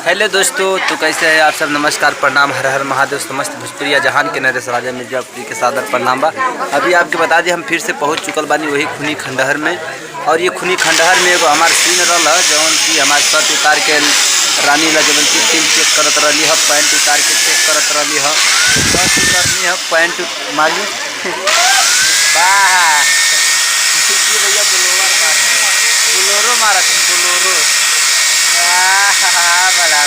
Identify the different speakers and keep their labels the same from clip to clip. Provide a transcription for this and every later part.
Speaker 1: Hello दोस्तों, तो कैसे हैं आप सब। नमस्कार, प्रणाम, हर हर महादेव, समस्त भोजपुरिया जहान के नरेश राजा मिर्जापुरी के सादर प्रणाम बा। अभी आपके बता दें हम फिर से पहुंच चुकल बानी वही खूनी खंडहर में। और ये खूनी खंडहर में एगो हमार सीन रहा जौन की हमारे शर्ट उतार के रानी लजवंती फिल्म चेक करत रही है, पैंट उतार के चेक करत रही है, शर्ट उतरनी है, पैंट मारिए भैया बोलोरो मारा तुम बोलोरो। बड़ा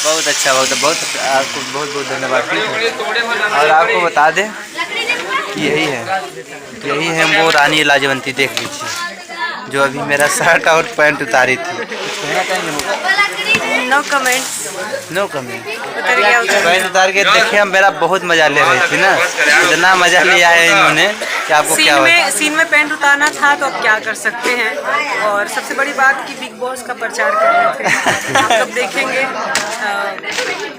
Speaker 1: बहुत अच्छा, बहुत आपको बहुत बहुत धन्यवाद। और आपको बता दें यही है वो रानी लाजवंती, देख लीजिए, जो अभी मेरा शर्ट और पैंट उतारी थी।
Speaker 2: No comment.
Speaker 1: पैंट उतार के देखिए, मेरा बहुत मजा ले रही थी ना, इतना मजा लिया है इन्होंने कि आपको क्या
Speaker 2: सीन में पैंट उतारना था तो अब क्या कर सकते हैं। और सबसे बड़ी बात कि बिग बॉस का प्रचार कर रहे थे, आप सब देखेंगे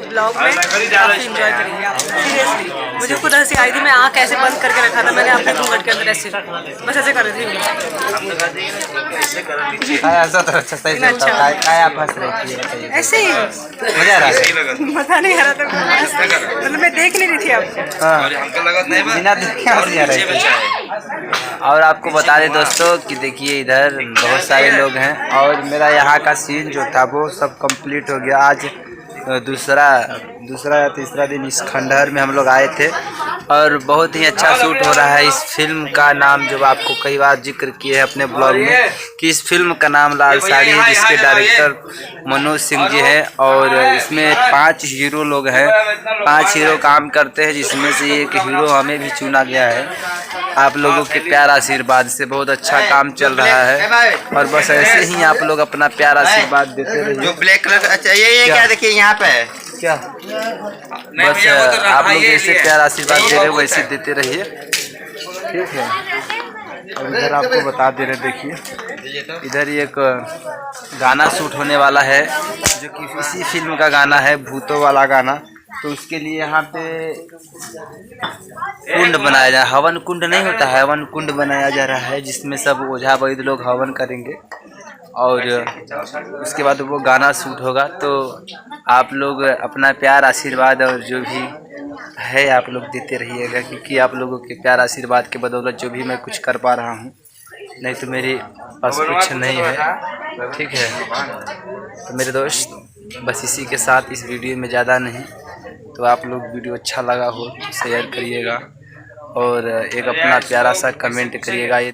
Speaker 2: ब्लॉग में, काफ़ी इंजॉय करेंगे आप। सीरियसली मुझे खुद हंसी आई थी, मैं आँख ऐसे बंद करके रखा था मैंने अपने घूंघट के अंदर, ऐसे बस ऐसे कर रही थी। ऐसे ही मजा नहीं आ रहा था, मतलब मैं देख नहीं रही थी आपको।
Speaker 1: और आपको बता दें दोस्तों कि देखिए इधर बहुत सारे लोग हैं और मेरा यहाँ का सीन जो था वो सब कंप्लीट हो गया। आज दूसरा या तीसरा दिन इस खंडहर में हम लोग आए थे और बहुत ही अच्छा शूट हो रहा है। इस फिल्म का नाम जो आपको कई बार जिक्र किए हैं अपने ब्लॉग में कि इस फिल्म का नाम लाल साड़ी है, जिसके डायरेक्टर मनोज सिंह जी हैं। और इसमें 5 हीरो लोग हैं, 5 हीरो काम करते हैं, जिसमें से एक हीरो हमें भी चुना गया है। आप लोगों के प्यार आशीर्वाद से बहुत अच्छा काम चल रहा है और बस ऐसे ही आप लोग अपना प्यार आशीर्वाद देते रहिए।
Speaker 3: जो ब्लैक कलर, अच्छा ये क्या देखिए यहाँ पे है
Speaker 1: क्या, बस आप लोग जैसे प्यार आशीर्वाद दे रहे वैसे देते रहिए, ठीक है। और इधर आपको बता दे रहे, देखिए इधर एक गाना शूट होने वाला है जो कि इसी फिल्म का गाना है, भूतों वाला गाना। तो उसके लिए यहाँ पे कुंड बनाया जा, हवन कुंड नहीं होता है, हवन कुंड बनाया जा रहा है, जिसमें सब ओझा वैद्य लोग हवन करेंगे और उसके बाद वो गाना शूट होगा। तो आप लोग अपना प्यार आशीर्वाद और जो भी है आप लोग देते रहिएगा, क्योंकि आप लोगों के प्यार आशीर्वाद के बदौलत जो भी मैं कुछ कर पा रहा हूँ, नहीं तो मेरे पास कुछ नहीं है, ठीक है। तो मेरे दोस्त बस इसी के साथ इस वीडियो में ज़्यादा नहीं, तो आप लोग वीडियो अच्छा लगा हो शेयर करिएगा और एक अपना प्यारा सा कमेंट करिएगा।